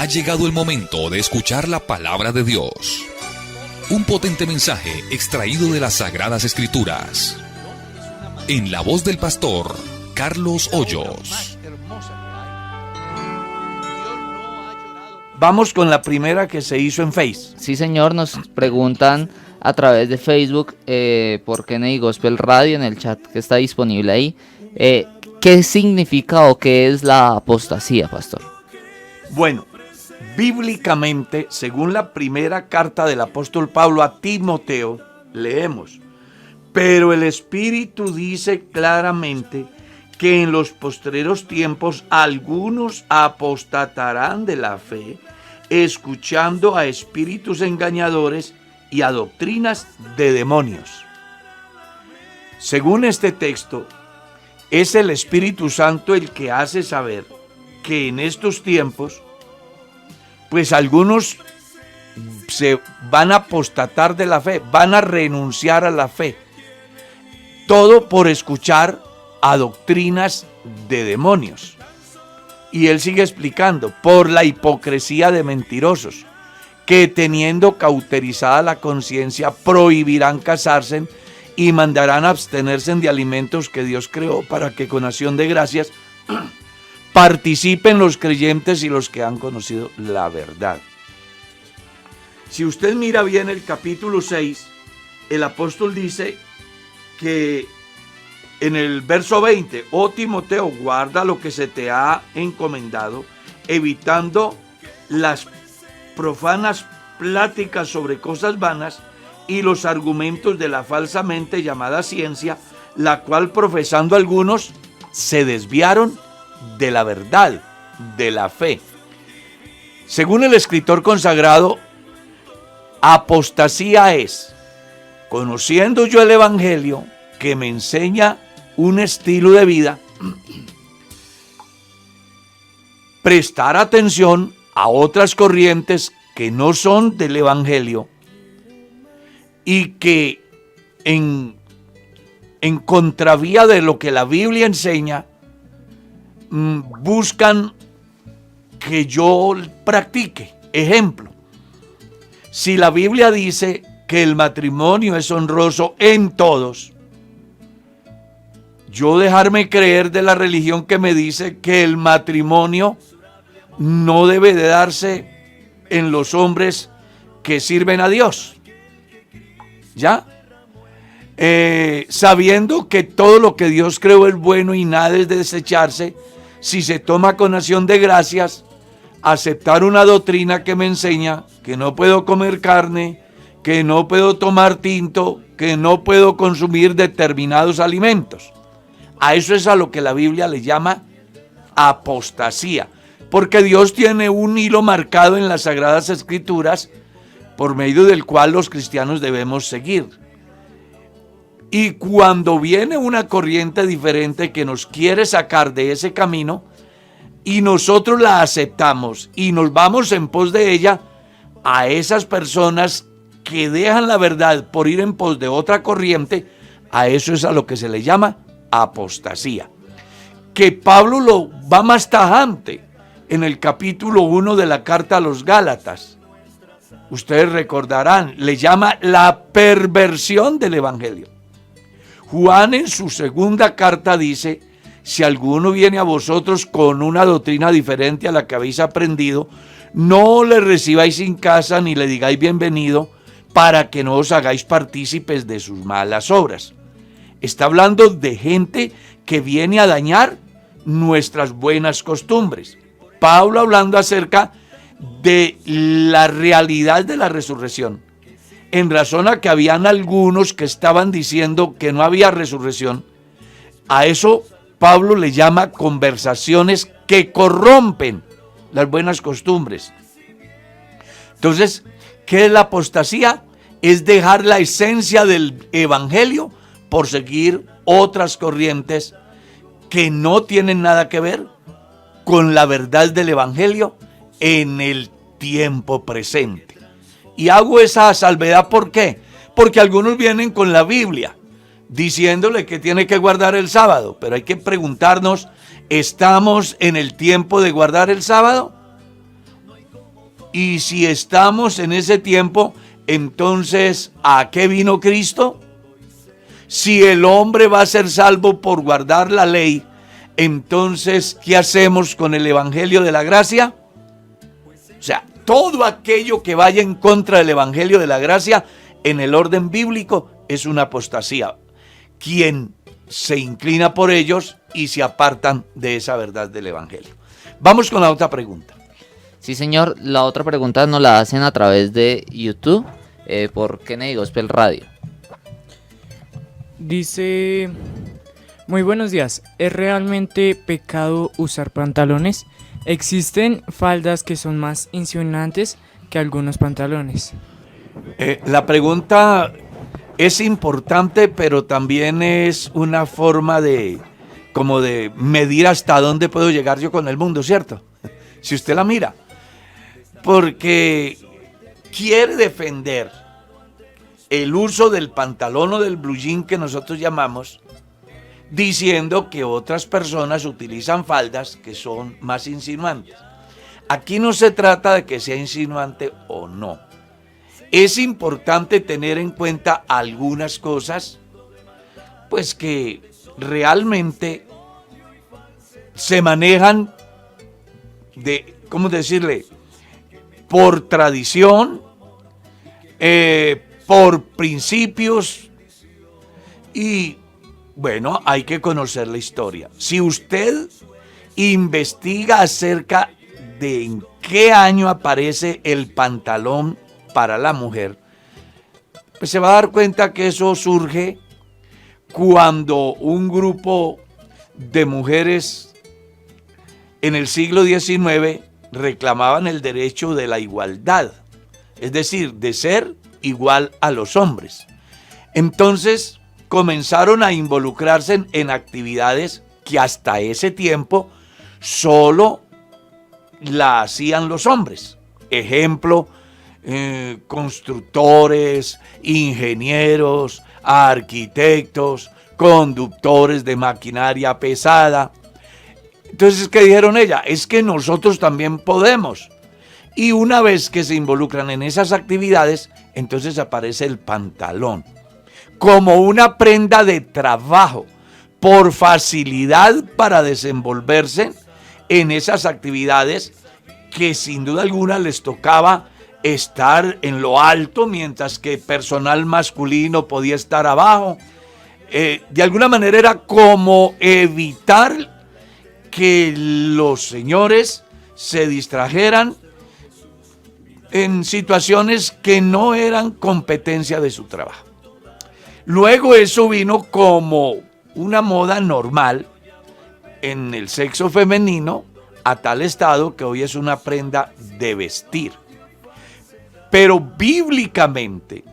Ha llegado el momento de escuchar la palabra de Dios. Un potente mensaje extraído de las Sagradas Escrituras. En la voz del pastor Carlos Hoyos. Vamos con la primera que se hizo en Face. Sí, señor, nos preguntan a través de Facebook por Kennedy Gospel Radio en el chat que está disponible ahí. ¿Qué significa o qué es la apostasía, pastor? Bueno, bíblicamente, según la primera carta del apóstol Pablo a Timoteo, leemos: pero el Espíritu dice claramente que en los postreros tiempos algunos apostatarán de la fe, escuchando a espíritus engañadores y a doctrinas de demonios. Según este texto, es el Espíritu Santo el que hace saber que en estos tiempos, pues algunos se van a apostatar de la fe, van a renunciar a la fe. Todo por escuchar a doctrinas de demonios. Y él sigue explicando: por la hipocresía de mentirosos, que teniendo cauterizada la conciencia, prohibirán casarse y mandarán abstenerse de alimentos que Dios creó, para que con acción de gracias participen los creyentes y los que han conocido la verdad. Si usted mira bien el capítulo 6, el apóstol dice que en el verso 20: oh Timoteo, guarda lo que se te ha encomendado, evitando las profanas pláticas sobre cosas vanas y los argumentos de la falsamente llamada ciencia, la cual profesando algunos se desviaron de la verdad, de la fe. Según el escritor consagrado, apostasía es, conociendo yo el evangelio que me enseña un estilo de vida, prestar atención a otras corrientes que no son del evangelio y que en contravía de lo que la Biblia enseña, buscan que yo practique. Ejemplo: si la Biblia dice que el matrimonio es honroso en todos, yo dejarme creer de la religión que me dice que el matrimonio no debe de darse en los hombres que sirven a Dios. ¿Ya? Sabiendo que todo lo que Dios creó es bueno y nada es de desecharse, si se toma con acción de gracias, aceptar una doctrina que me enseña que no puedo comer carne, que no puedo tomar tinto, que no puedo consumir determinados alimentos. A eso es a lo que la Biblia le llama apostasía, porque Dios tiene un hilo marcado en las Sagradas Escrituras por medio del cual los cristianos debemos seguir. Y cuando viene una corriente diferente que nos quiere sacar de ese camino y nosotros la aceptamos y nos vamos en pos de ella, a esas personas que dejan la verdad por ir en pos de otra corriente, a eso es a lo que se le llama apostasía. Que Pablo lo va más tajante en el capítulo 1 de la carta a los Gálatas. Ustedes recordarán, le llama la perversión del evangelio. Juan en su segunda carta dice: si alguno viene a vosotros con una doctrina diferente a la que habéis aprendido, no le recibáis en casa ni le digáis bienvenido, para que no os hagáis partícipes de sus malas obras. Está hablando de gente que viene a dañar nuestras buenas costumbres. Pablo hablando acerca de la realidad de la resurrección, en razón a que habían algunos que estaban diciendo que no había resurrección. A eso Pablo le llama conversaciones que corrompen las buenas costumbres. Entonces, ¿qué es la apostasía? Es dejar la esencia del evangelio por seguir otras corrientes que no tienen nada que ver con la verdad del evangelio en el tiempo presente. Y hago esa salvedad, ¿por qué? Porque algunos vienen con la Biblia diciéndole que tiene que guardar el sábado, pero hay que preguntarnos, ¿estamos en el tiempo de guardar el sábado? Y si estamos en ese tiempo, entonces, ¿a qué vino Cristo? Si el hombre va a ser salvo por guardar la ley, entonces, ¿qué hacemos con el evangelio de la gracia? O sea, todo aquello que vaya en contra del evangelio de la gracia, en el orden bíblico, es una apostasía. Quien se inclina por ellos y se apartan de esa verdad del evangelio. Vamos con la otra pregunta. Sí, señor. La otra pregunta nos la hacen a través de YouTube por Kennedy Gospel Radio. Dice: muy buenos días. ¿Es realmente pecado usar pantalones? Existen faldas que son más insinuantes que algunos pantalones. La pregunta es importante, pero también es una forma como de medir hasta dónde puedo llegar yo con el mundo, ¿cierto? Si usted la mira. Porque quiere defender el uso del pantalón o del blue jean que nosotros llamamos, diciendo que otras personas utilizan faldas que son más insinuantes. Aquí no se trata de que sea insinuante o no. Es importante tener en cuenta algunas cosas, pues que realmente se manejan ¿cómo decirle? Por tradición, por principios y, bueno, hay que conocer la historia. Si usted investiga acerca de en qué año aparece el pantalón para la mujer, pues se va a dar cuenta que eso surge cuando un grupo de mujeres en el siglo XIX reclamaban el derecho de la igualdad, es decir, de ser igual a los hombres. Entonces comenzaron a involucrarse en actividades que hasta ese tiempo solo la hacían los hombres. Ejemplo, constructores, ingenieros, arquitectos, conductores de maquinaria pesada. Entonces, ¿qué dijeron ella? Es que nosotros también podemos. Y una vez que se involucran en esas actividades, entonces aparece el pantalón como una prenda de trabajo, por facilidad para desenvolverse en esas actividades que sin duda alguna les tocaba estar en lo alto, mientras que personal masculino podía estar abajo. De alguna manera era como evitar que los señores se distrajeran en situaciones que no eran competencia de su trabajo. Luego eso vino como una moda normal en el sexo femenino, a tal estado que hoy es una prenda de vestir. Pero bíblicamente,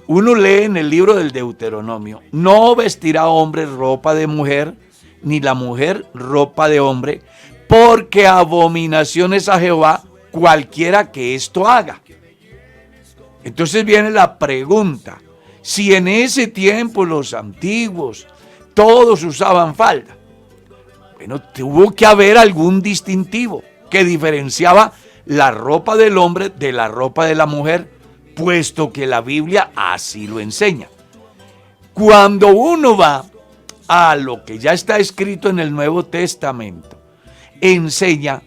uno lee en el libro del Deuteronomio: no vestirá hombre ropa de mujer, ni la mujer ropa de hombre, porque abominación es a Jehová cualquiera que esto haga. Entonces viene la pregunta: si en ese tiempo los antiguos todos usaban falda, bueno, tuvo que haber algún distintivo que diferenciaba la ropa del hombre de la ropa de la mujer, puesto que la Biblia así lo enseña. Cuando uno va a lo que ya está escrito en el Nuevo Testamento, enseña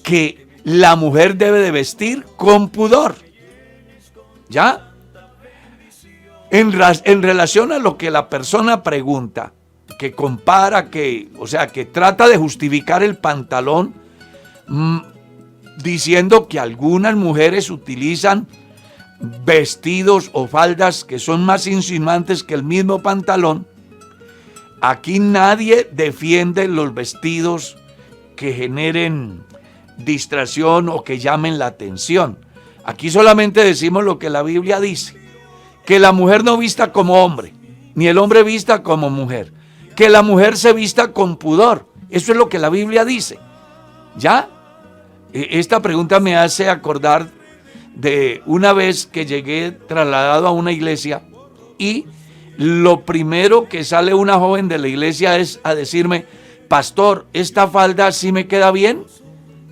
que la mujer debe de vestir con pudor. ¿Ya? En relación a lo que la persona pregunta, que compara, que trata de justificar el pantalón, diciendo que algunas mujeres utilizan vestidos o faldas que son más insinuantes que el mismo pantalón. Aquí nadie defiende los vestidos que generen distracción o que llamen la atención. Aquí solamente decimos lo que la Biblia dice: que la mujer no vista como hombre, ni el hombre vista como mujer, que la mujer se vista con pudor. Eso es lo que la Biblia dice. ¿Ya? Esta pregunta me hace acordar de una vez que llegué trasladado a una iglesia y lo primero que sale una joven de la iglesia es a decirme: pastor, ¿esta falda sí me queda bien?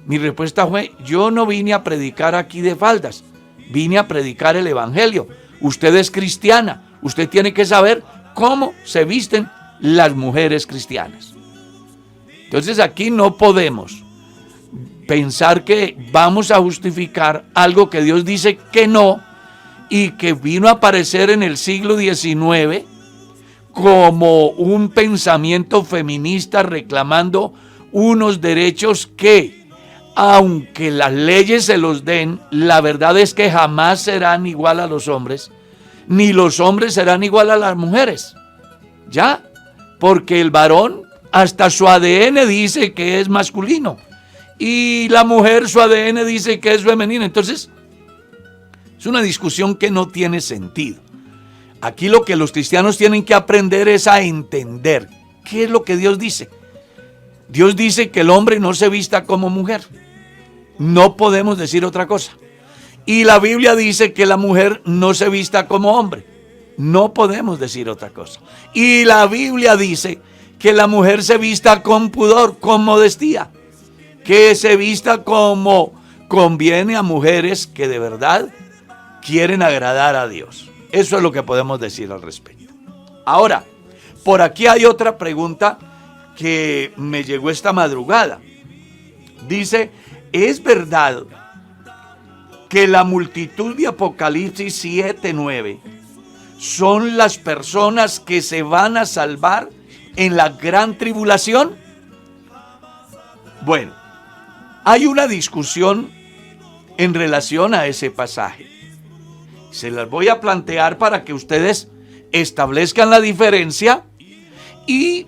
Mi respuesta fue, yo no vine a predicar aquí de faldas, vine a predicar el evangelio. Usted es cristiana, usted tiene que saber cómo se visten las mujeres cristianas. Entonces aquí no podemos pensar que vamos a justificar algo que Dios dice que no y que vino a aparecer en el siglo XIX como un pensamiento feminista reclamando unos derechos que, aunque las leyes se los den, la verdad es que jamás serán igual a los hombres, ni los hombres serán igual a las mujeres. ¿Ya? Porque el varón, hasta su ADN dice que es masculino, y la mujer, su ADN dice que es femenino. Entonces, es una discusión que no tiene sentido. Aquí lo que los cristianos tienen que aprender es a entender qué es lo que Dios dice. Dios dice que el hombre no se vista como mujer. No podemos decir otra cosa. Y la Biblia dice que la mujer no se vista como hombre. No podemos decir otra cosa. Y la Biblia dice que la mujer se vista con pudor, con modestia. Que se vista como conviene a mujeres que de verdad quieren agradar a Dios. Eso es lo que podemos decir al respecto. Ahora, por aquí hay otra pregunta que me llegó esta madrugada. Dice, ¿es verdad que la multitud de Apocalipsis 7:9 son las personas que se van a salvar en la gran tribulación? Bueno, hay una discusión en relación a ese pasaje. Se las voy a plantear para que ustedes establezcan la diferencia y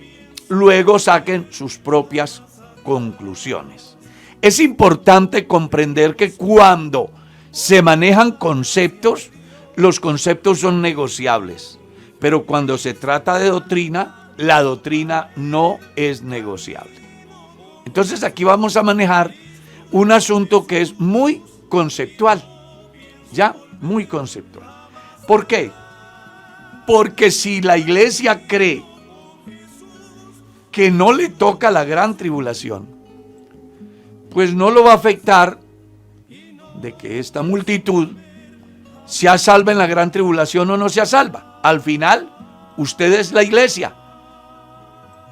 luego saquen sus propias conclusiones. Es importante comprender que cuando se manejan conceptos, los conceptos son negociables. Pero cuando se trata de doctrina, la doctrina no es negociable. Entonces aquí vamos a manejar un asunto que es muy conceptual. ¿Ya? Muy conceptual. ¿Por qué? Porque si la iglesia cree que no le toca la gran tribulación, pues no lo va a afectar de que esta multitud sea salva en la gran tribulación o no sea salva. Al final, usted es la iglesia.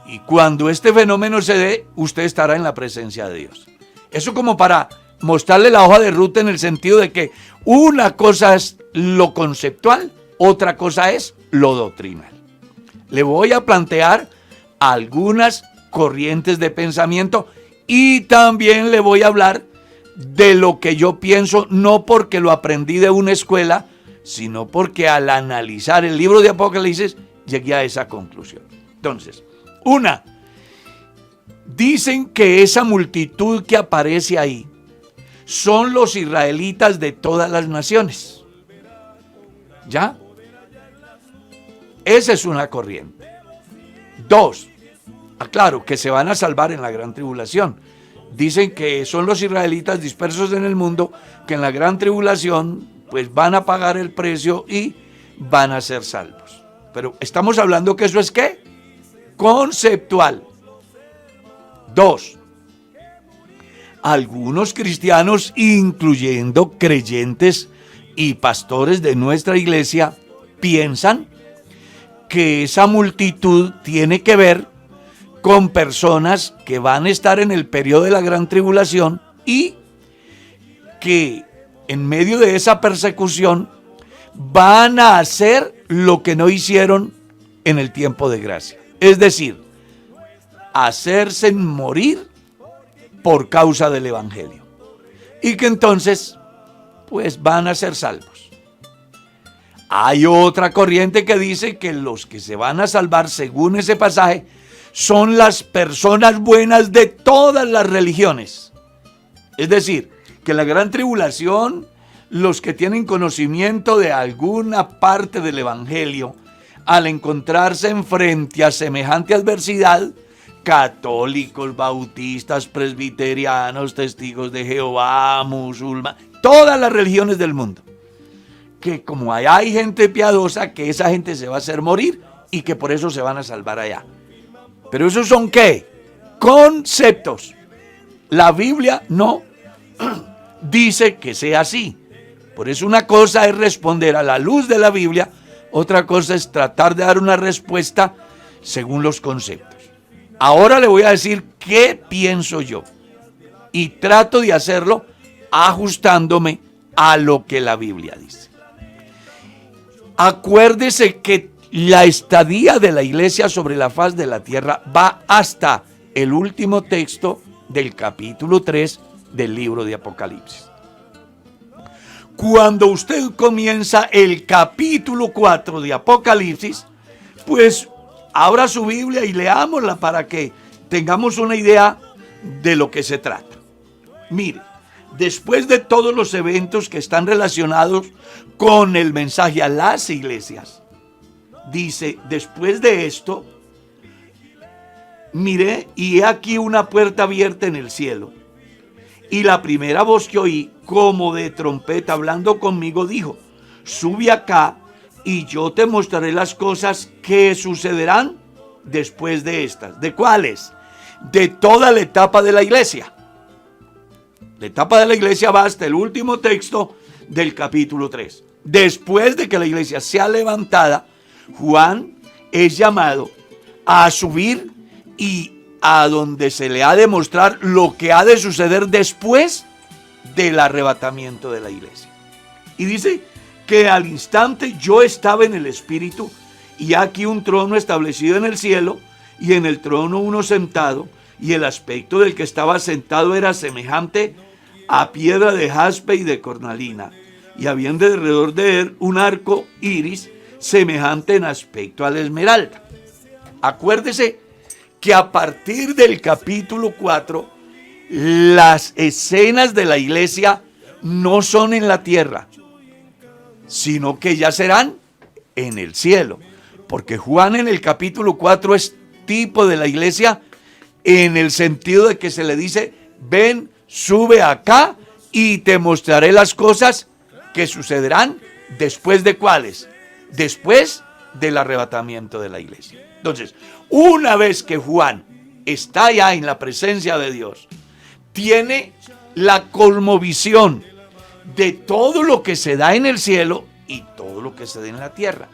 Y cuando este fenómeno se dé, usted estará en la presencia de Dios. Eso como para mostrarle la hoja de ruta en el sentido de que una cosa es lo conceptual, otra cosa es lo doctrinal. Le voy a plantear algunas corrientes de pensamiento y también le voy a hablar de lo que yo pienso, no porque lo aprendí de una escuela, sino porque al analizar el libro de Apocalipsis llegué a esa conclusión. Entonces, dicen que esa multitud que aparece ahí son los israelitas de todas las naciones. ¿Ya? Esa es una corriente. 2, aclaro que se van a salvar en la gran tribulación. Dicen que son los israelitas dispersos en el mundo que en la gran tribulación pues van a pagar el precio y van a ser salvos. Pero estamos hablando que eso es ¿qué? Conceptual. 2, algunos cristianos, incluyendo creyentes y pastores de nuestra iglesia, piensan que esa multitud tiene que ver con personas que van a estar en el periodo de la gran tribulación y que en medio de esa persecución van a hacer lo que no hicieron en el tiempo de gracia. Es decir, hacerse morir por causa del evangelio. Y que entonces, pues van a ser salvos. Hay otra corriente que dice que los que se van a salvar, según ese pasaje, son las personas buenas de todas las religiones. Es decir, que en la gran tribulación, los que tienen conocimiento de alguna parte del evangelio, al encontrarse frente a semejante adversidad, católicos, bautistas, presbiterianos, testigos de Jehová, musulmanes, todas las religiones del mundo, que como allá hay gente piadosa, que esa gente se va a hacer morir y que por eso se van a salvar allá. Pero esos son ¿qué? Conceptos. La Biblia no dice que sea así. Por eso una cosa es responder a la luz de la Biblia, otra cosa es tratar de dar una respuesta según los conceptos. Ahora le voy a decir qué pienso yo y trato de hacerlo ajustándome a lo que la Biblia dice. Acuérdese que la estadía de la iglesia sobre la faz de la tierra va hasta el último texto del capítulo 3 del libro de Apocalipsis. Cuando usted comienza el capítulo 4 de Apocalipsis, pues abra su Biblia y leámosla para que tengamos una idea de lo que se trata. Mire, después de todos los eventos que están relacionados con el mensaje a las iglesias, dice, después de esto, miré y he aquí una puerta abierta en el cielo. Y la primera voz que oí, como de trompeta hablando conmigo, dijo, sube acá y yo te mostraré las cosas que sucederán después de estas. ¿De cuáles? De toda la etapa de la iglesia. La etapa de la iglesia va hasta el último texto del capítulo 3. Después de que la iglesia sea levantada, Juan es llamado a subir y a donde se le ha de mostrar lo que ha de suceder después del arrebatamiento de la iglesia. Y dice que al instante yo estaba en el Espíritu y aquí un trono establecido en el cielo y en el trono uno sentado, y el aspecto del que estaba sentado era semejante a piedra de jaspe y de cornalina, y había alrededor de él un arco iris semejante en aspecto a la esmeralda. Acuérdese que a partir del capítulo 4, las escenas de la iglesia no son en la tierra, sino que ya serán en el cielo. Porque Juan en el capítulo 4 es tipo de la iglesia en el sentido de que se le dice, ven, sube acá y te mostraré las cosas que sucederán después de ¿cuáles? Después del arrebatamiento de la iglesia. Entonces, una vez que Juan está ya en la presencia de Dios, tiene la cosmovisión de todo lo que se da en el cielo y todo lo que se da en la tierra.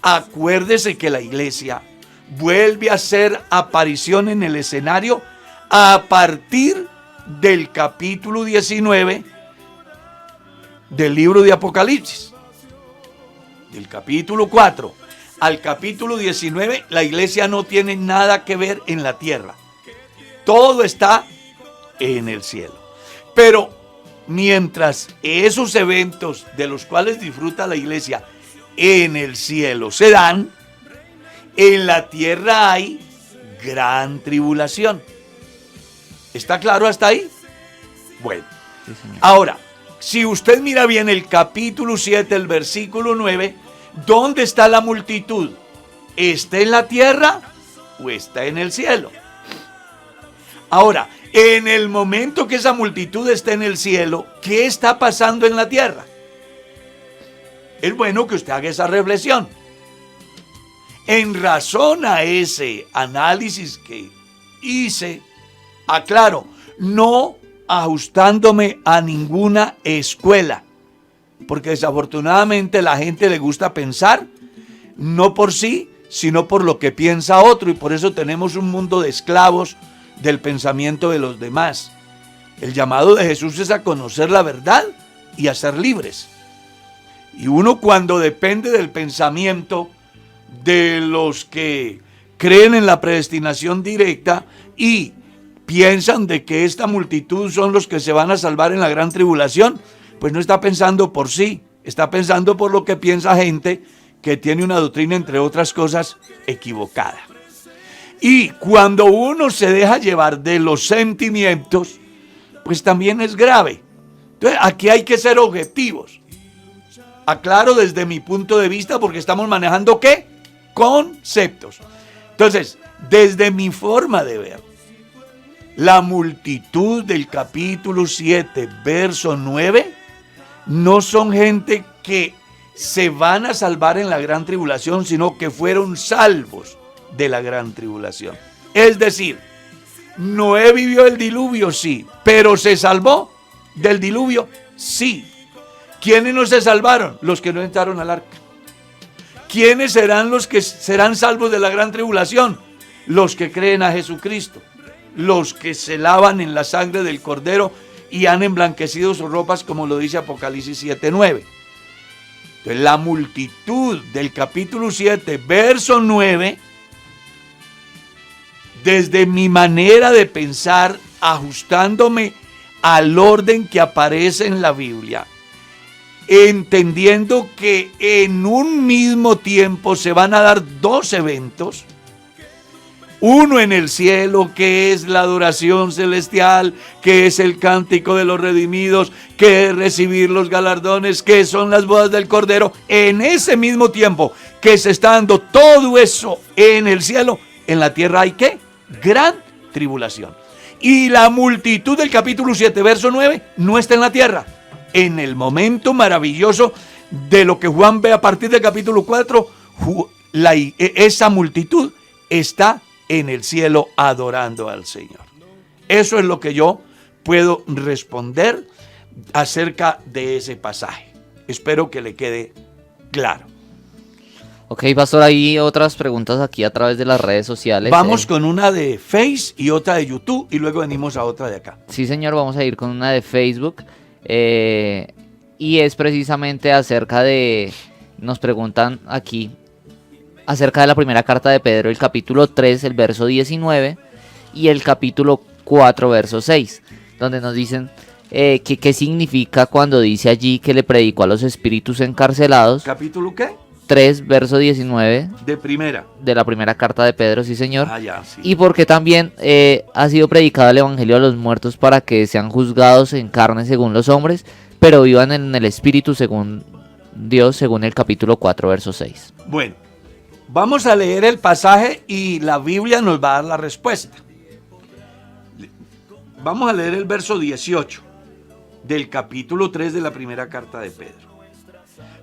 Acuérdese que la iglesia vuelve a hacer aparición en el escenario a partir del capítulo 19 del libro de Apocalipsis. Del capítulo 4 al capítulo 19, la iglesia no tiene nada que ver en la tierra. Todo está en el cielo. Pero mientras esos eventos de los cuales disfruta la iglesia en el cielo se dan, en la tierra hay gran tribulación. ¿Está claro hasta ahí? Bueno, Sí, señor. ahora, si usted mira bien el capítulo 7, el versículo 9, ¿dónde está la multitud? ¿Está en la tierra o está en el cielo? Ahora, en el momento que esa multitud está en el cielo, ¿qué está pasando en la tierra? Es bueno que usted haga esa reflexión. En razón a ese análisis que hice, aclaro, no ajustándome a ninguna escuela, porque desafortunadamente la gente le gusta pensar no por sí, sino por lo que piensa otro, y por eso tenemos un mundo de esclavos del pensamiento de los demás. El llamado de Jesús es a conocer la verdad y a ser libres. Y uno, cuando depende del pensamiento de los que creen en la predestinación directa y piensan de que esta multitud son los que se van a salvar en la gran tribulación, pues no está pensando por sí, está pensando por lo que piensa gente que tiene una doctrina, entre otras cosas, equivocada. Y cuando uno se deja llevar de los sentimientos, pues también es grave. Entonces, aquí hay que ser objetivos. Aclaro desde mi punto de vista, porque estamos manejando ¿qué? Conceptos. Entonces, desde mi forma de ver, la multitud del capítulo 7, verso 9, no son gente que se van a salvar en la gran tribulación, sino que fueron salvos de la gran tribulación. Es decir, Noé vivió el diluvio, sí, pero ¿se salvó del diluvio? Sí. ¿Quiénes no se salvaron? Los que no entraron al arca. ¿Quiénes serán los que serán salvos de la gran tribulación? Los que creen a Jesucristo, los que se lavan en la sangre del Cordero y han emblanquecido sus ropas, como lo dice Apocalipsis 7:9. Entonces, la multitud del capítulo 7, verso 9, desde mi manera de pensar, ajustándome al orden que aparece en la Biblia, entendiendo que en un mismo tiempo se van a dar dos eventos, uno en el cielo, que es la adoración celestial, que es el cántico de los redimidos, que es recibir los galardones, que son las bodas del Cordero. En ese mismo tiempo que se está dando todo eso en el cielo, en la tierra hay ¿qué? Gran tribulación. Y la multitud del capítulo 7, verso 9, no está en la tierra. En el momento maravilloso de lo que Juan ve a partir del capítulo 4, esa multitud está en el cielo adorando al Señor. Eso es lo que yo puedo responder acerca de ese pasaje. Espero que le quede claro. Ok, pastor, hay otras preguntas aquí a través de las redes sociales. Vamos con una de Face y otra de YouTube y luego venimos a otra de acá. Sí, señor, vamos a ir con una de Facebook. Y es precisamente acerca de, nos preguntan aquí, acerca de la primera carta de Pedro, el capítulo 3, el verso 19, y el capítulo 4, verso 6, donde nos dicen qué significa cuando dice allí que le predicó a los espíritus encarcelados. ¿Capítulo qué? 3, verso 19. De primera. De la primera carta de Pedro, sí, señor. Ah, ya, sí. Y porque también ha sido predicado el evangelio a los muertos para que sean juzgados en carne según los hombres, pero vivan en el espíritu según Dios, según el capítulo 4, verso 6. Bueno, vamos a leer el pasaje y la Biblia nos va a dar la respuesta. Vamos a leer el verso 18 del capítulo 3 de la primera carta de Pedro.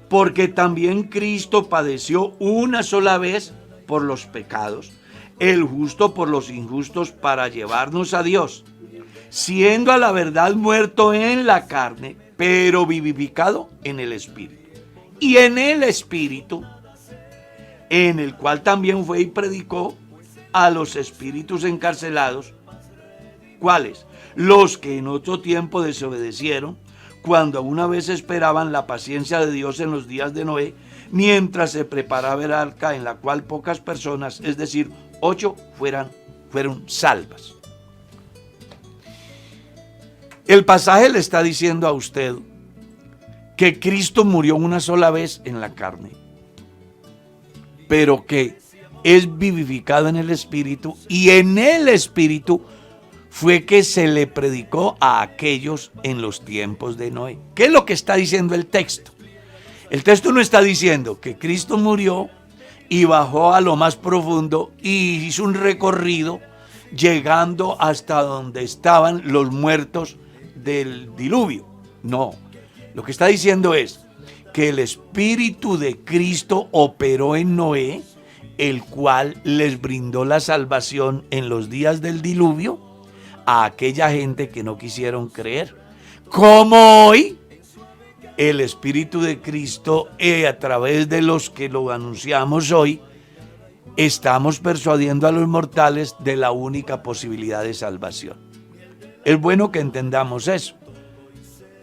Porque también Cristo padeció una sola vez por los pecados, el justo por los injustos, para llevarnos a Dios, siendo a la verdad muerto en la carne, pero vivificado en el Espíritu. Y en el Espíritu, en el cual también fue y predicó a los espíritus encarcelados. ¿Cuáles? Los que en otro tiempo desobedecieron, cuando una vez esperaban la paciencia de Dios en los días de Noé, mientras se preparaba el arca, en la cual pocas personas, es decir, 8, fueron salvas. El pasaje le está diciendo a usted que Cristo murió una sola vez en la carne, pero que es vivificado en el Espíritu, y en el Espíritu fue que se le predicó a aquellos en los tiempos de Noé. ¿Qué es lo que está diciendo el texto? El texto no está diciendo que Cristo murió y bajó a lo más profundo y hizo un recorrido llegando hasta donde estaban los muertos del diluvio. No, lo que está diciendo es que el Espíritu de Cristo operó en Noé, el cual les brindó la salvación en los días del diluvio a aquella gente que no quisieron creer. Como hoy, el Espíritu de Cristo, a través de los que lo anunciamos hoy, estamos persuadiendo a los mortales de la única posibilidad de salvación. Es bueno que entendamos eso.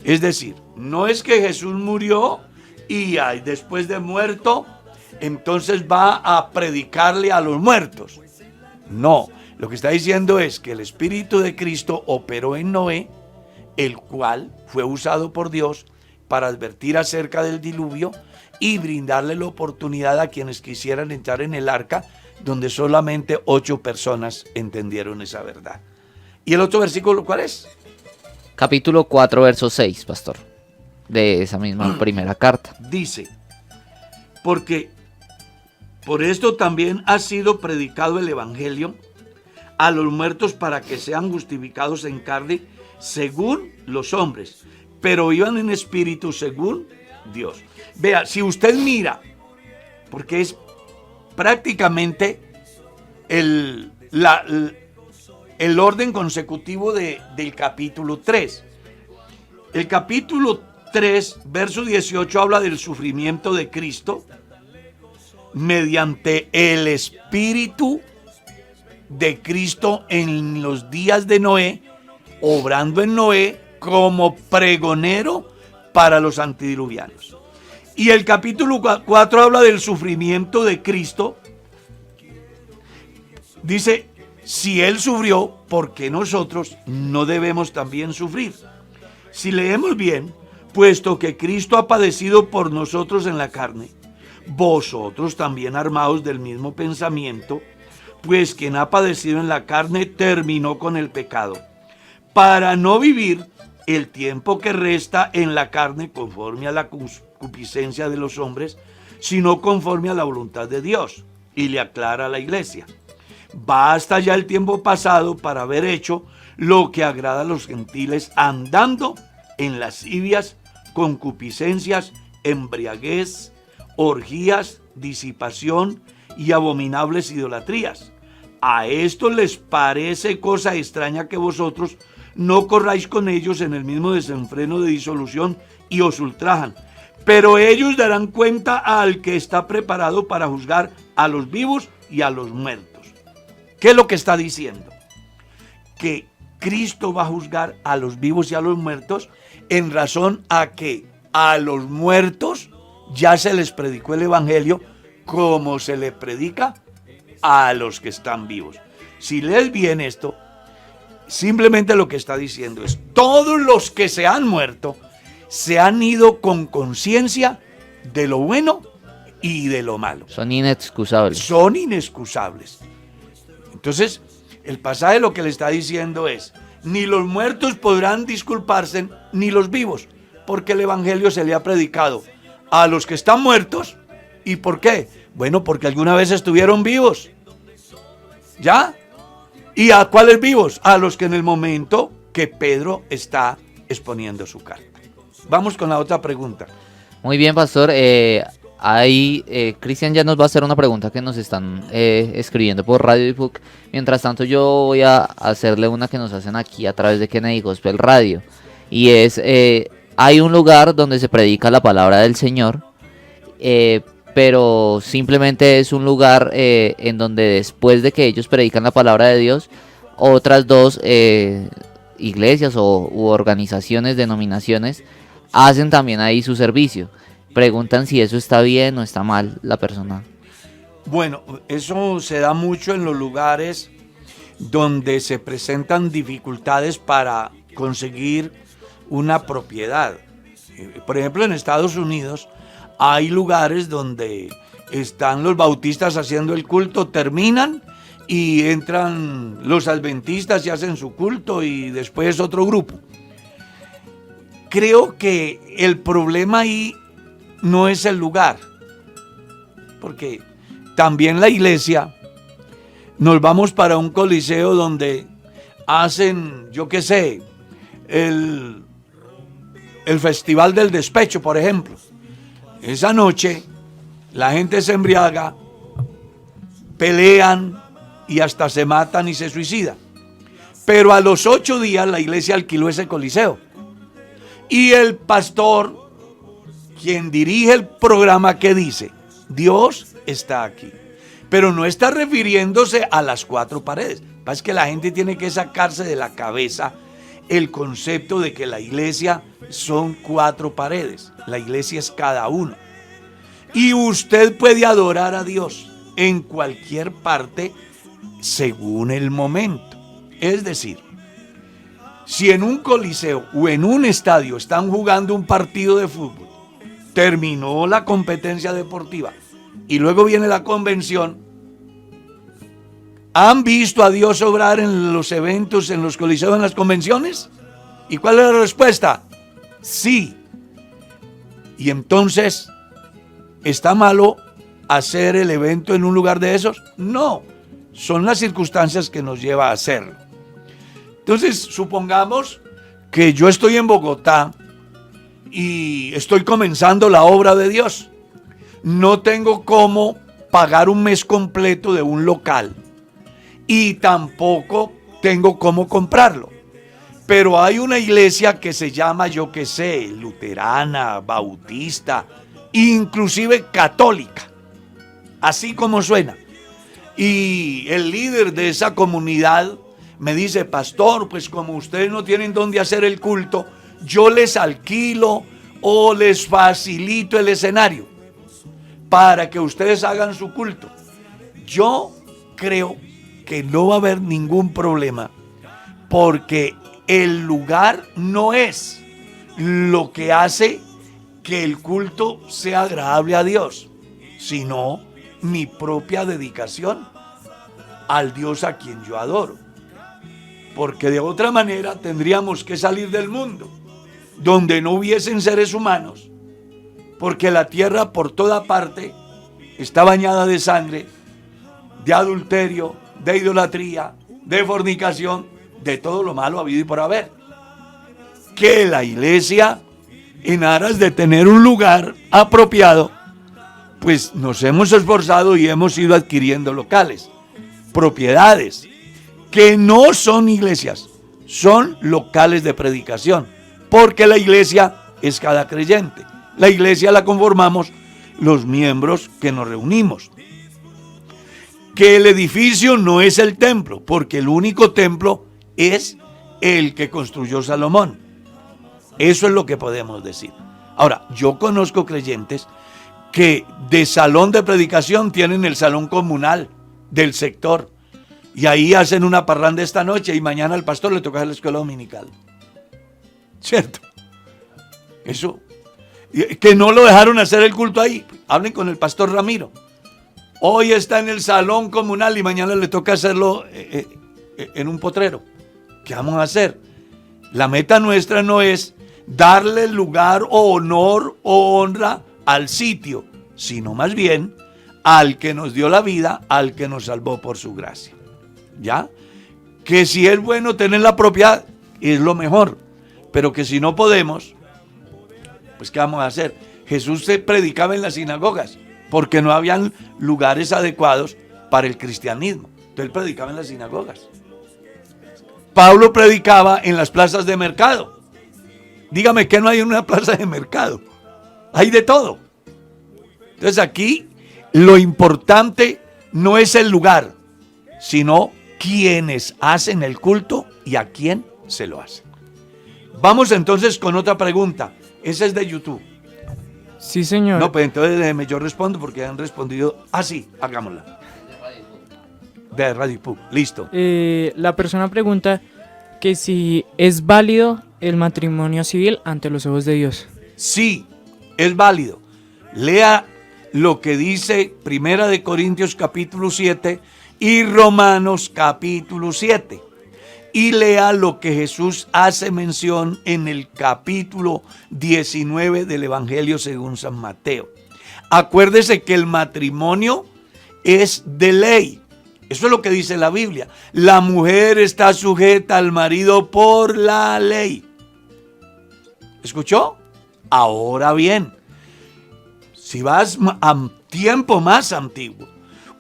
Es decir, no es que Jesús murió y después de muerto, entonces va a predicarle a los muertos. No. Lo que está diciendo es que el Espíritu de Cristo operó en Noé, el cual fue usado por Dios para advertir acerca del diluvio y brindarle la oportunidad a quienes quisieran entrar en el arca, donde solamente 8 personas entendieron esa verdad. ¿Y el otro versículo cuál es? Capítulo 4, verso 6, pastor, de esa misma primera carta. Dice, porque por esto también ha sido predicado el Evangelio a los muertos para que sean justificados en carne según los hombres, pero vivan en espíritu según Dios. Vea, si usted mira, porque es prácticamente el orden consecutivo del capítulo 3. El capítulo 3, verso 18, habla del sufrimiento de Cristo mediante el Espíritu de Cristo en los días de Noé, obrando en Noé como pregonero para los antediluvianos. Y el capítulo 4 habla del sufrimiento de Cristo. Dice, si Él sufrió, ¿por qué nosotros no debemos también sufrir? Si leemos bien, puesto que Cristo ha padecido por nosotros en la carne, vosotros también armados del mismo pensamiento, pues quien ha padecido en la carne terminó con el pecado, para no vivir el tiempo que resta en la carne conforme a la concupiscencia de los hombres, sino conforme a la voluntad de Dios. Y le aclara a la iglesia: basta ya el tiempo pasado para haber hecho lo que agrada a los gentiles, andando en lascivias, concupiscencias, embriaguez, orgías, disipación y abominables idolatrías. A esto les parece cosa extraña que vosotros no corráis con ellos en el mismo desenfreno de disolución y os ultrajan. Pero ellos darán cuenta al que está preparado para juzgar a los vivos y a los muertos. ¿Qué es lo que está diciendo? Que Cristo va a juzgar a los vivos y a los muertos en razón a que a los muertos ya se les predicó el evangelio como se le predica a los que están vivos. Si lees bien esto, simplemente lo que está diciendo es: todos los que se han muerto se han ido con conciencia de lo bueno y de lo malo. Son inexcusables. Son inexcusables. Entonces, el pasaje lo que le está diciendo es: ni los muertos podrán disculparse, ni los vivos, porque el evangelio se le ha predicado a los que están muertos. ¿Y por qué? Bueno, porque alguna vez estuvieron vivos. ¿Ya? ¿Y a cuáles vivos? A los que en el momento que Pedro está exponiendo su carta. Vamos con la otra pregunta. Muy bien, pastor. Cristian ya nos va a hacer una pregunta que nos están escribiendo por Radio Book. Mientras tanto, yo voy a hacerle una que nos hacen aquí a través de Kennedy Gospel Radio. Y es, hay un lugar donde se predica la palabra del Señor, pero simplemente es un lugar en donde después de que ellos predican la palabra de Dios, otras dos iglesias u organizaciones, denominaciones, hacen también ahí su servicio. Preguntan si eso está bien o está mal la persona. Bueno, eso se da mucho en los lugares donde se presentan dificultades para conseguir una propiedad. Por ejemplo, en Estados Unidos hay lugares donde están los bautistas haciendo el culto, terminan y entran los adventistas y hacen su culto y después otro grupo. Creo que el problema ahí no es el lugar, porque también la iglesia, nos vamos para un coliseo donde hacen, yo qué sé, el festival del despecho, por ejemplo. Esa noche la gente se embriaga, pelean y hasta se matan y se suicidan. Pero a los 8 días la iglesia alquiló ese coliseo. Y el pastor, quien dirige el programa, ¿qué dice? Dios está aquí. Pero no está refiriéndose a las 4 paredes. Es que la gente tiene que sacarse de la cabeza el concepto de que la iglesia son 4 paredes. La iglesia es cada uno. Y usted puede adorar a Dios en cualquier parte según el momento. Es decir, si en un coliseo o en un estadio están jugando un partido de fútbol, terminó la competencia deportiva y luego viene la convención, ¿han visto a Dios obrar en los eventos, en los coliseos, en las convenciones? ¿Y cuál es la respuesta? Sí. Y entonces, ¿está malo hacer el evento en un lugar de esos? No, son las circunstancias que nos lleva a hacerlo. Entonces, supongamos que yo estoy en Bogotá y estoy comenzando la obra de Dios. No tengo cómo pagar un mes completo de un local y tampoco tengo cómo comprarlo. Pero hay una iglesia que se llama, yo qué sé, luterana, bautista, inclusive católica, así como suena. Y el líder de esa comunidad me dice: pastor, pues como ustedes no tienen dónde hacer el culto, yo les alquilo o les facilito el escenario para que ustedes hagan su culto. Yo creo que no va a haber ningún problema, porque el lugar no es lo que hace que el culto sea agradable a Dios, sino mi propia dedicación al Dios a quien yo adoro. Porque de otra manera tendríamos que salir del mundo donde no hubiesen seres humanos, porque la tierra por toda parte está bañada de sangre, de adulterio, de idolatría, de fornicación, de todo lo malo habido y por haber. Que la iglesia, en aras de tener un lugar apropiado, pues nos hemos esforzado y hemos ido adquiriendo locales, propiedades, que no son iglesias, son locales de predicación, porque la iglesia es cada creyente. La iglesia la conformamos los miembros que nos reunimos. Que el edificio no es el templo, porque el único templo es el que construyó Salomón. Eso es lo que podemos decir. Ahora, yo conozco creyentes que de salón de predicación tienen el salón comunal del sector, y ahí hacen una parranda esta noche y mañana al pastor le toca hacer la escuela dominical. ¿Cierto? Eso, que no lo dejaron hacer el culto ahí. Hablen con el pastor Ramiro. Hoy está en el salón comunal y mañana le toca hacerlo en un potrero. ¿Qué vamos a hacer? La meta nuestra no es darle lugar o honor o honra al sitio, sino más bien al que nos dio la vida, al que nos salvó por su gracia. ¿Ya? Que si es bueno tener la propiedad, es lo mejor. Pero que si no podemos, pues ¿qué vamos a hacer? Jesús se predicaba en las sinagogas, porque no habían lugares adecuados para el cristianismo. Entonces él predicaba en las sinagogas. Pablo predicaba en las plazas de mercado. Dígame que no hay en una plaza de mercado. Hay de todo. Entonces aquí lo importante no es el lugar, sino quienes hacen el culto y a quién se lo hacen. Vamos entonces con otra pregunta. Esa es de YouTube. Sí, señor. No, pues entonces déjeme, yo respondo porque han respondido. Ah, sí, hagámosla. De Radio Pub, listo. La persona pregunta que si es válido el matrimonio civil ante los ojos de Dios. Sí, es válido. Lea lo que dice Primera de Corintios capítulo 7 y Romanos capítulo 7. Y lea lo que Jesús hace mención en el capítulo 19 del Evangelio según San Mateo. Acuérdese que el matrimonio es de ley. Eso es lo que dice la Biblia. La mujer está sujeta al marido por la ley. ¿Escuchó? Ahora bien, si vas a tiempo más antiguo,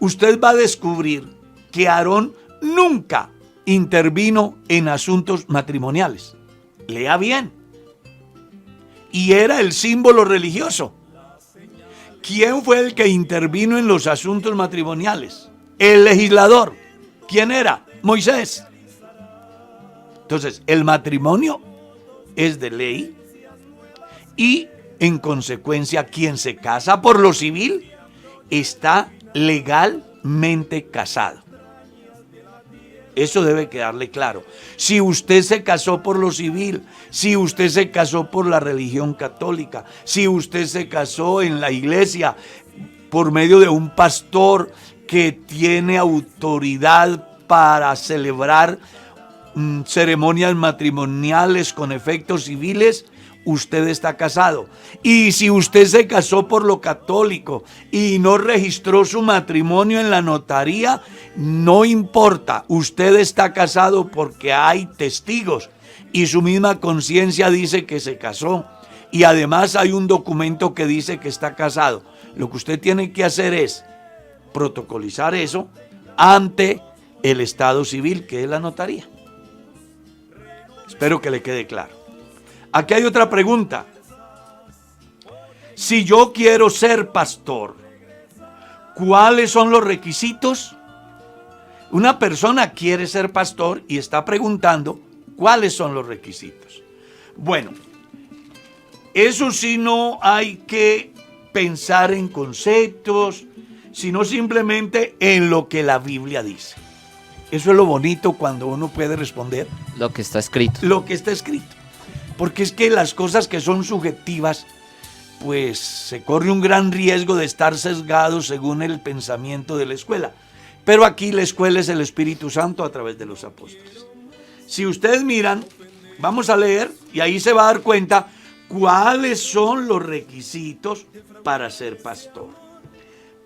usted va a descubrir que Aarón nunca intervino en asuntos matrimoniales. Lea bien. Y era el símbolo religioso. ¿Quién fue el que intervino en los asuntos matrimoniales? El legislador. ¿Quién era? Moisés. Entonces, el matrimonio es de ley y, en consecuencia, quien se casa por lo civil está legalmente casado. Eso debe quedarle claro. Si usted se casó por lo civil, si usted se casó por la religión católica, si usted se casó en la iglesia por medio de un pastor que tiene autoridad para celebrar ceremonias matrimoniales con efectos civiles, usted está casado. Y si usted se casó por lo católico y no registró su matrimonio en la notaría, no importa, usted está casado porque hay testigos y su misma conciencia dice que se casó. Y además hay un documento que dice que está casado. Lo que usted tiene que hacer es protocolizar eso ante el estado civil, que es la notaría. Espero que le quede claro. Aquí hay otra pregunta. Si yo quiero ser pastor, ¿cuáles son los requisitos? Una persona quiere ser pastor y está preguntando cuáles son los requisitos. Bueno, eso sí, no hay que pensar en conceptos, sino simplemente en lo que la Biblia dice. Eso es lo bonito cuando uno puede responder Lo que está escrito. lo que está escrito. Porque es que las cosas que son subjetivas, pues se corre un gran riesgo de estar sesgados según el pensamiento de la escuela. Pero aquí la escuela es el Espíritu Santo a través de los apóstoles. Si ustedes miran, vamos a leer y ahí se va a dar cuenta cuáles son los requisitos para ser pastor.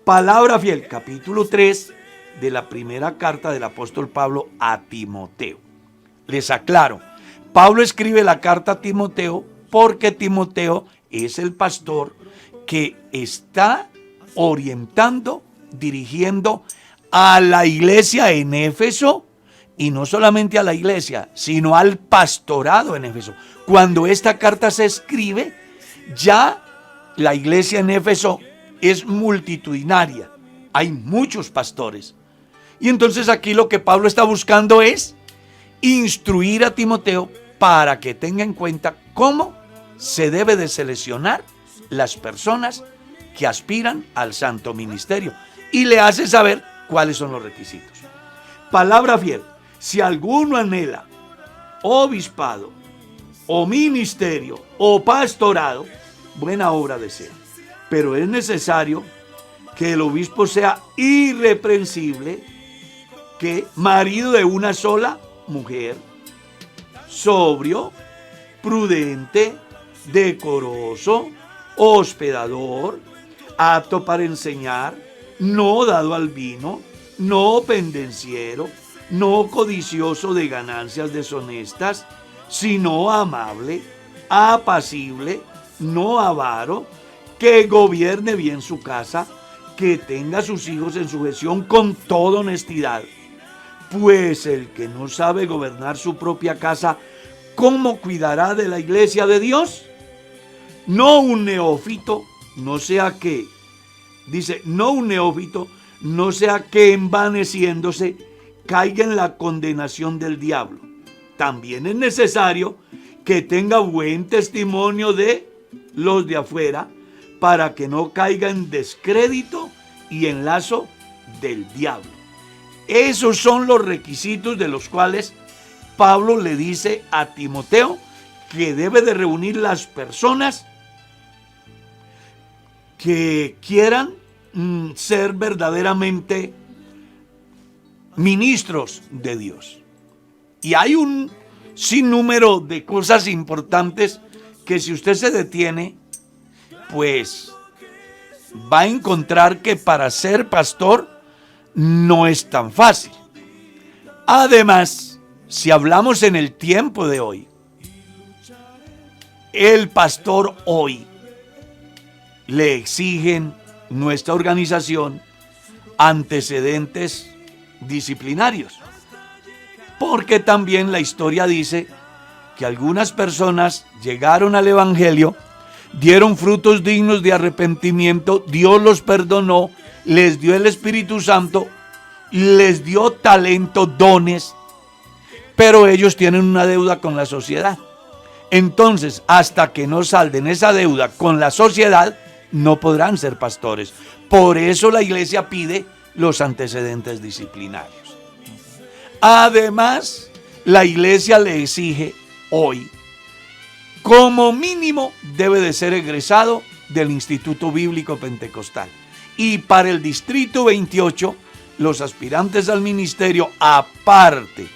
Palabra fiel, capítulo 3 de la primera carta del apóstol Pablo a Timoteo. Les aclaro, Pablo escribe la carta a Timoteo porque Timoteo es el pastor que está orientando, dirigiendo a la iglesia en Éfeso, y no solamente a la iglesia, sino al pastorado en Éfeso. Cuando esta carta se escribe, ya la iglesia en Éfeso es multitudinaria, hay muchos pastores. Y entonces aquí lo que Pablo está buscando es instruir a Timoteo para que tenga en cuenta cómo se debe de seleccionar las personas que aspiran al santo ministerio. Y le hace saber cuáles son los requisitos. Palabra fiel. Si alguno anhela obispado o ministerio o pastorado, buena obra desea. Pero es necesario que el obispo sea irreprensible, que marido de una sola mujer, sobrio, prudente, decoroso, hospedador, apto para enseñar, no dado al vino, no pendenciero, no codicioso de ganancias deshonestas, sino amable, apacible, no avaro, que gobierne bien su casa, que tenga a sus hijos en sujeción con toda honestidad. Pues el que no sabe gobernar su propia casa, ¿cómo cuidará de la iglesia de Dios? No un neófito, no sea que, dice, no un neófito, no sea que envaneciéndose caiga en la condenación del diablo. También es necesario que tenga buen testimonio de los de afuera, para que no caiga en descrédito y en lazo del diablo. Esos son los requisitos de los cuales Pablo le dice a Timoteo que debe de reunir las personas que quieran ser verdaderamente ministros de Dios. Y hay un sinnúmero de cosas importantes que, si usted se detiene, pues va a encontrar que para ser pastor no es tan fácil. Además, si hablamos en el tiempo de hoy, el pastor hoy le exigen nuestra organización antecedentes disciplinarios, porque también la historia dice que algunas personas llegaron al evangelio, dieron frutos dignos de arrepentimiento, Dios los perdonó, les dio el Espíritu Santo, les dio talento, dones, pero ellos tienen una deuda con la sociedad. Entonces, hasta que no salden esa deuda con la sociedad, no podrán ser pastores. Por eso la iglesia pide los antecedentes disciplinarios. Además, la iglesia le exige hoy, como mínimo, debe de ser egresado del Instituto Bíblico Pentecostal. Y para el Distrito 28, los aspirantes al ministerio, aparte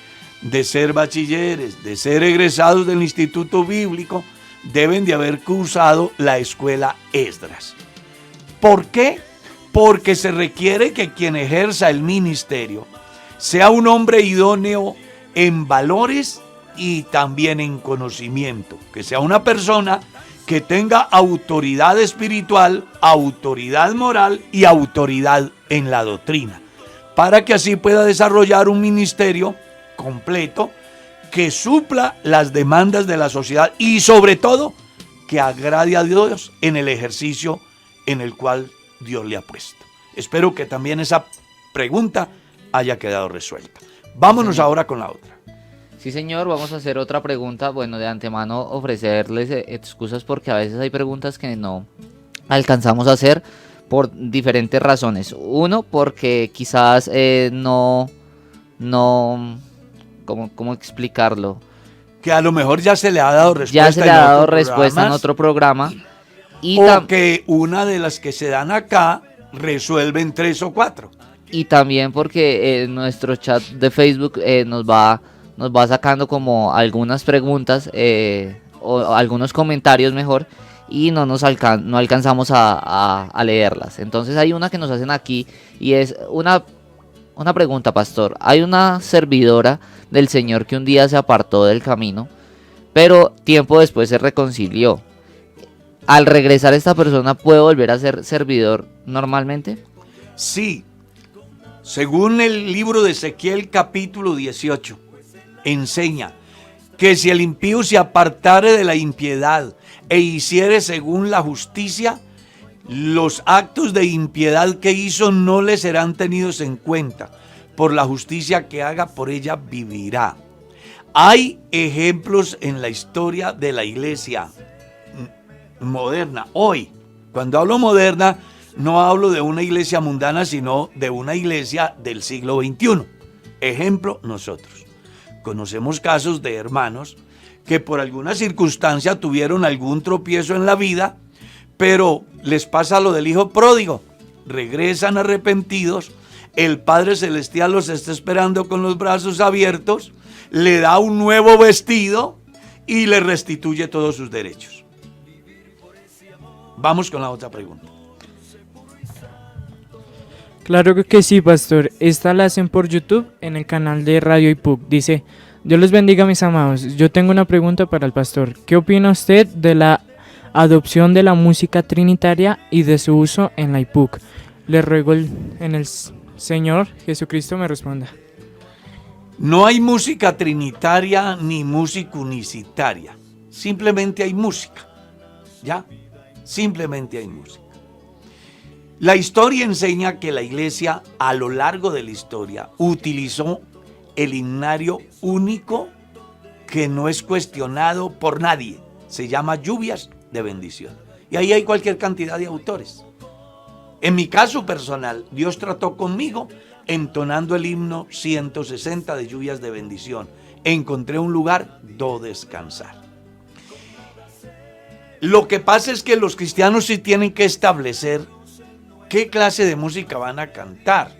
de ser bachilleres, de ser egresados del Instituto Bíblico, deben de haber cursado la escuela Esdras. ¿Por qué? Porque se requiere que quien ejerza el ministerio sea un hombre idóneo en valores y también en conocimiento, que sea una persona que tenga autoridad espiritual, autoridad moral y autoridad en la doctrina, para que así pueda desarrollar un ministerio completo que supla las demandas de la sociedad y sobre todo que agrade a Dios en el ejercicio en el cual Dios le ha puesto. Espero que también esa pregunta haya quedado resuelta. Vámonos ahora con la otra. Sí, señor, vamos a hacer otra pregunta. Bueno, de antemano ofrecerles excusas porque a veces hay preguntas que no alcanzamos a hacer por diferentes razones. Uno, porque quizás no, ¿cómo explicarlo? Que a lo mejor ya se le ha dado respuesta. Ya se le ha dado respuesta en otro programa. Y o que una de las que se dan acá resuelven 3 o 4. Y también porque nuestro chat de Facebook nos va sacando como algunas preguntas o algunos comentarios mejor, y no alcanzamos a leerlas. Entonces hay una que nos hacen aquí y es una pregunta, pastor. Hay una servidora del Señor que un día se apartó del camino, pero tiempo después se reconcilió. Al regresar esta persona, ¿puede volver a ser servidor normalmente? Sí. Según el libro de Ezequiel capítulo 18, enseña que si el impío se apartare de la impiedad e hiciere según la justicia, los actos de impiedad que hizo no le serán tenidos en cuenta. Por la justicia que haga, por ella vivirá. Hay ejemplos en la historia de la iglesia moderna. Hoy, cuando hablo moderna, no hablo de una iglesia mundana, sino de una iglesia del siglo XXI. Ejemplo, nosotros. Conocemos casos de hermanos que por alguna circunstancia tuvieron algún tropiezo en la vida, pero les pasa lo del hijo pródigo. Regresan arrepentidos, el Padre Celestial los está esperando con los brazos abiertos, le da un nuevo vestido y le restituye todos sus derechos. Vamos con la otra pregunta. Claro que sí, pastor. Esta la hacen por YouTube en el canal de Radio IPUC. Dice: Dios les bendiga, mis amados. Yo tengo una pregunta para el pastor. ¿Qué opina usted de la adopción de la música trinitaria y de su uso en la IPUC? Le ruego en el Señor Jesucristo me responda. No hay música trinitaria ni música unicitaria. Simplemente hay música. ¿Ya? Simplemente hay música. La historia enseña que la iglesia, a lo largo de la historia, utilizó el himnario único que no es cuestionado por nadie. Se llama Lluvias de Bendición. Y ahí hay cualquier cantidad de autores. En mi caso personal, Dios trató conmigo entonando el himno 160 de Lluvias de Bendición. Encontré un lugar donde descansar. Lo que pasa es que los cristianos sí tienen que establecer qué clase de música van a cantar.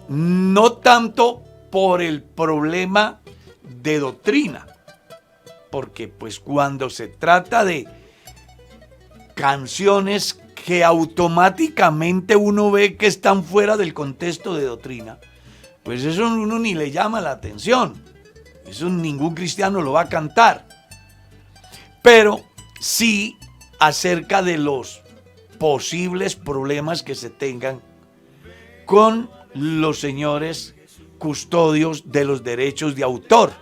No tanto por el problema de doctrina, porque pues cuando se trata de canciones que automáticamente uno ve que están fuera del contexto de doctrina, pues eso uno ni le llama la atención. Eso ningún cristiano lo va a cantar. Pero sí acerca de los posibles problemas que se tengan con los señores custodios de los derechos de autor.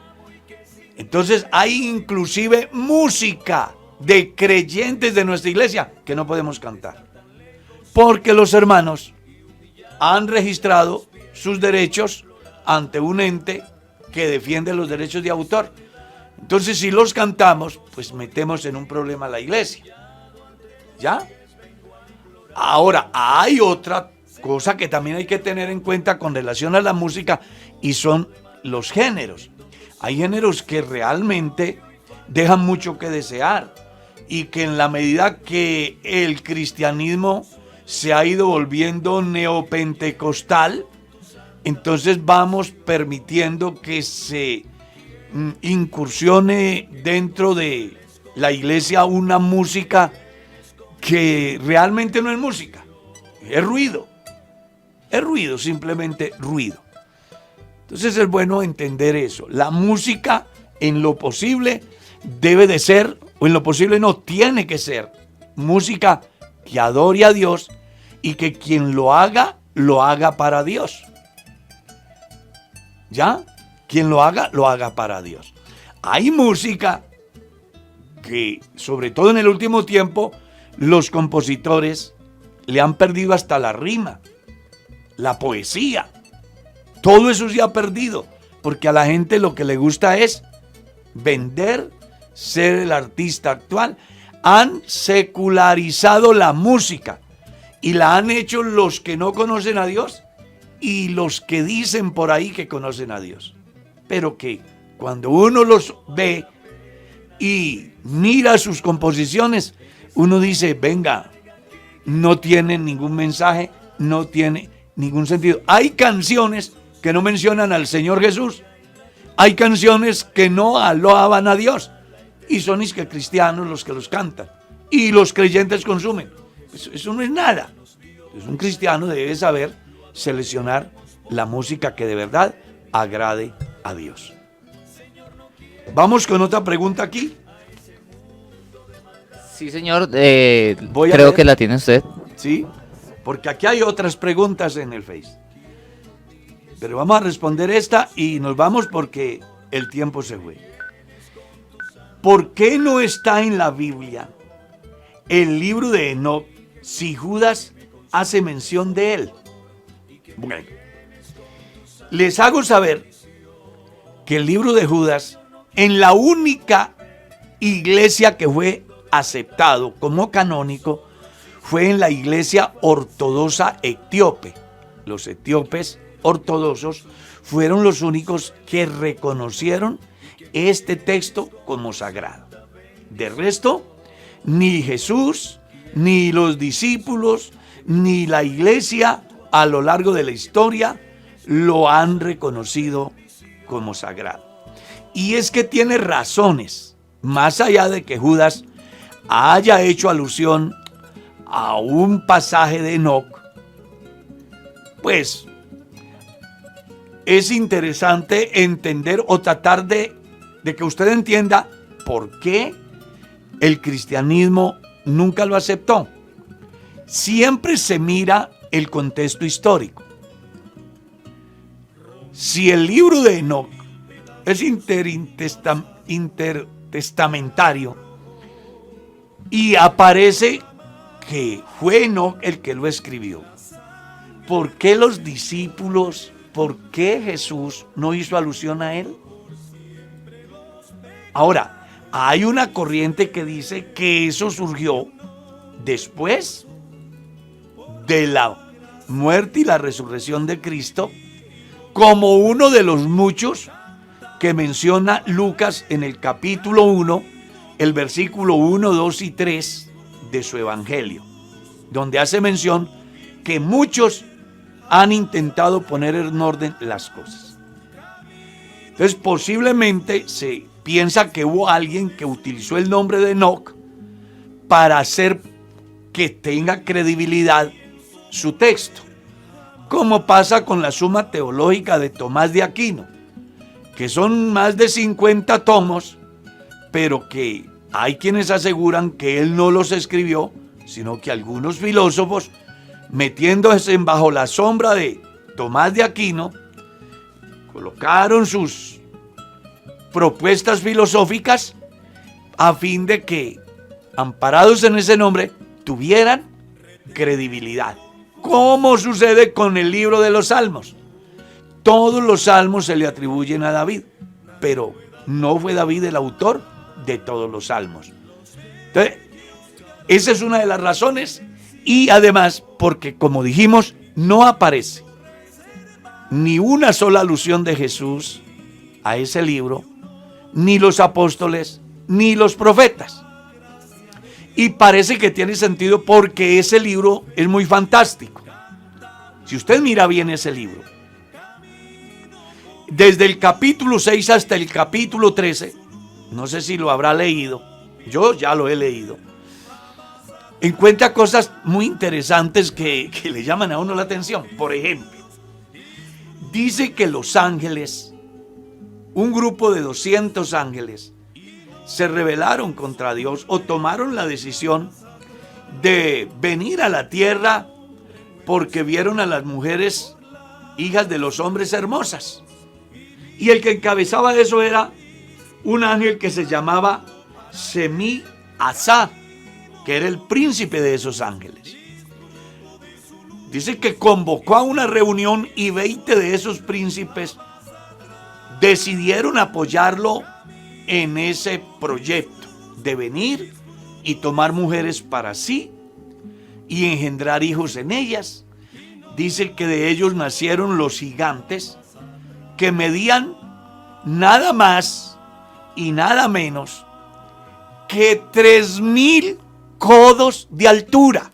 Entonces hay inclusive música de creyentes de nuestra iglesia que no podemos cantar, porque los hermanos han registrado sus derechos ante un ente que defiende los derechos de autor. Entonces, si los cantamos, pues metemos en un problema a la iglesia. ¿Ya? Ahora, hay otra cosa que también hay que tener en cuenta con relación a la música, y son los géneros. Hay géneros que realmente dejan mucho que desear, y que en la medida que el cristianismo se ha ido volviendo neopentecostal, entonces vamos permitiendo que se incursione dentro de la iglesia una música que realmente no es música, es ruido, simplemente ruido. Entonces es bueno entender eso. La música en lo posible debe de ser, o en lo posible no, tiene que ser música que adore a Dios y que quien lo haga para Dios. ¿Ya? quien lo haga para Dios. Hay música que, sobre todo en el último tiempo, los compositores le han perdido hasta la rima, la poesía. Todo eso se ha perdido, porque a la gente lo que le gusta es vender, ser el artista actual. Han secularizado la música y la han hecho los que no conocen a Dios y los que dicen por ahí que conocen a Dios. Pero que cuando uno los ve y mira sus composiciones, uno dice, venga, no tienen ningún mensaje, no tiene ningún sentido. Hay canciones que no mencionan al Señor Jesús. Hay canciones que no alaban a Dios. Y son es que cristianos los que los cantan. Y los creyentes consumen. Eso no es nada. Entonces, un cristiano debe saber seleccionar la música que de verdad agrade a Dios. Vamos con otra pregunta aquí. Sí, señor. Voy a Creo ver. que la tiene usted. ¿Sí? Porque aquí hay otras preguntas en el Face. Pero vamos a responder esta y nos vamos porque el tiempo se fue. ¿Por qué no está en la Biblia el libro de Enoc si Judas hace mención de él? Bueno, les hago saber que el libro de Judas, en la única iglesia que fue aceptado como canónico, fue en la iglesia ortodoxa etíope. Los etíopes ortodoxos fueron los únicos que reconocieron este texto como sagrado. De resto, ni Jesús, ni los discípulos, ni la iglesia a lo largo de la historia lo han reconocido como sagrado. Y es que tiene razones, más allá de que Judas haya hecho alusión a un pasaje de Enoc, pues es interesante entender o tratar de que usted entienda por qué el cristianismo nunca lo aceptó. Siempre se mira el contexto histórico. Si el libro de Enoc es intertestamentario y aparece que fue Enoc el que lo escribió, ¿por qué los discípulos, por qué Jesús no hizo alusión a él? Ahora, hay una corriente que dice que eso surgió después de la muerte y la resurrección de Cristo, como uno de los muchos que menciona Lucas en el capítulo 1, el versículo 1, 2 y 3 de su evangelio, donde hace mención que muchos han intentado poner en orden las cosas. Entonces, posiblemente se piensa que hubo alguien que utilizó el nombre de Enoc para hacer que tenga credibilidad su texto, como pasa con la Suma Teológica de Tomás de Aquino, que son más de 50 tomos, pero que hay quienes aseguran que él no los escribió, sino que algunos filósofos, metiéndose bajo la sombra de Tomás de Aquino, colocaron sus propuestas filosóficas a fin de que, amparados en ese nombre, tuvieran credibilidad. ¿Cómo sucede con el libro de los Salmos? Todos los salmos se le atribuyen a David, pero no fue David el autor de todos los salmos. Entonces, esa es una de las razones, y además porque, como dijimos, no aparece ni una sola alusión de Jesús a ese libro, ni los apóstoles, ni los profetas. Y parece que tiene sentido porque ese libro es muy fantástico. Si usted mira bien ese libro, desde el capítulo 6 hasta el capítulo 13, no sé si lo habrá leído, yo ya lo he leído, encuentra cosas muy interesantes que le llaman a uno la atención. Por ejemplo, dice que los ángeles, un grupo de 200 ángeles, se rebelaron contra Dios o tomaron la decisión de venir a la tierra porque vieron a las mujeres, hijas de los hombres, hermosas. Y el que encabezaba eso era un ángel que se llamaba Semi-Asá, que era el príncipe de esos ángeles. Dice que convocó a una reunión y 20 de esos príncipes decidieron apoyarlo en ese proyecto de venir y tomar mujeres para sí y engendrar hijos en ellas. Dice que de ellos nacieron los gigantes, que medían nada más y nada menos que 3.000 codos de altura.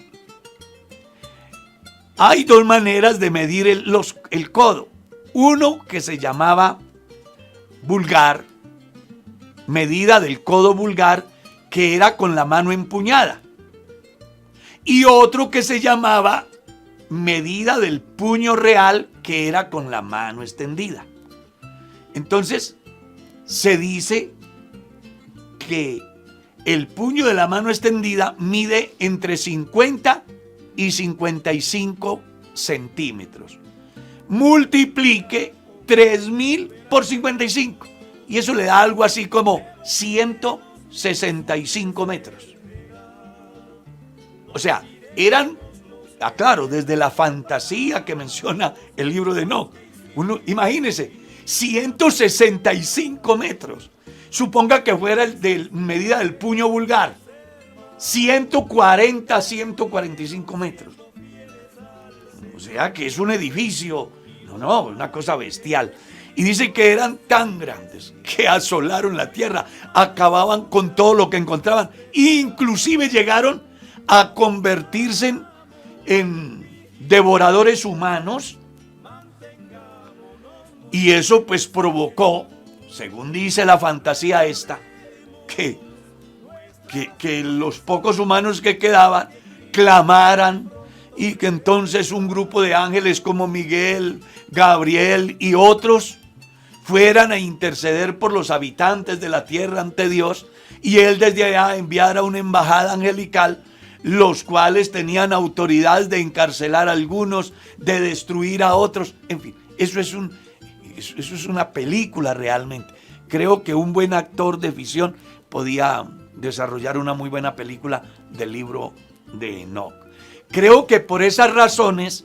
Hay dos maneras de medir el codo. Uno que se llamaba vulgar, medida del codo vulgar, que era con la mano empuñada. Y otro que se llamaba medida del puño real, que era con la mano extendida. Entonces, se dice que el puño de la mano extendida mide entre 50 y 55 centímetros. Multiplique 3.000 por 55 y eso le da algo así como 165 metros. O sea, eran, claro, desde la fantasía que menciona el libro de Enoc. Imagínese, 165 metros. Suponga que fuera de medida del puño vulgar. 140, 145 metros. O sea que es un edificio, una cosa bestial. Y dice que eran tan grandes que asolaron la tierra, acababan con todo lo que encontraban. Inclusive llegaron a convertirse en devoradores humanos. Y eso pues provocó, según dice la fantasía esta, que los pocos humanos que quedaban clamaran y que entonces un grupo de ángeles como Miguel, Gabriel y otros fueran a interceder por los habitantes de la tierra ante Dios y él desde allá enviara una embajada angelical, los cuales tenían autoridad de encarcelar a algunos, de destruir a otros. En fin, eso es una película realmente. Creo que un buen actor de ficción podía desarrollar una muy buena película del libro de Enoc. Creo que por esas razones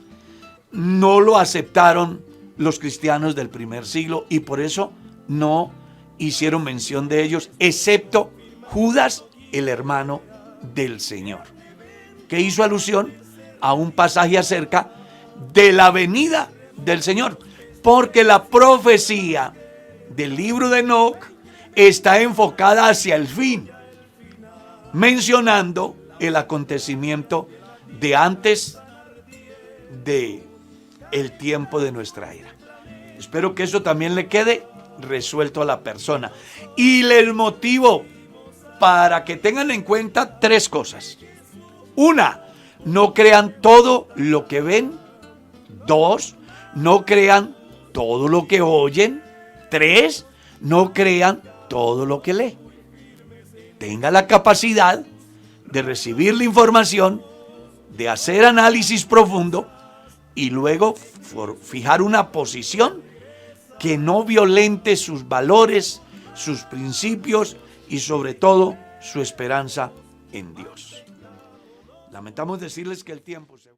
no lo aceptaron los cristianos del primer siglo y por eso no hicieron mención de ellos, excepto Judas, el hermano del Señor, que hizo alusión a un pasaje acerca de la venida del Señor, porque la profecía del libro de Enoc está enfocada hacia el fin, mencionando el acontecimiento de antes de el tiempo de nuestra era. Espero que eso también le quede resuelto a la persona. Y les motivo para que tengan en cuenta 3 cosas. 1, no crean todo lo que ven. 2, no crean todo lo que oyen. 3, no crean todo lo que leen. Tenga la capacidad de recibir la información, de hacer análisis profundo y luego fijar una posición que no violente sus valores, sus principios y sobre todo su esperanza en Dios. Lamentamos decirles que el tiempo se...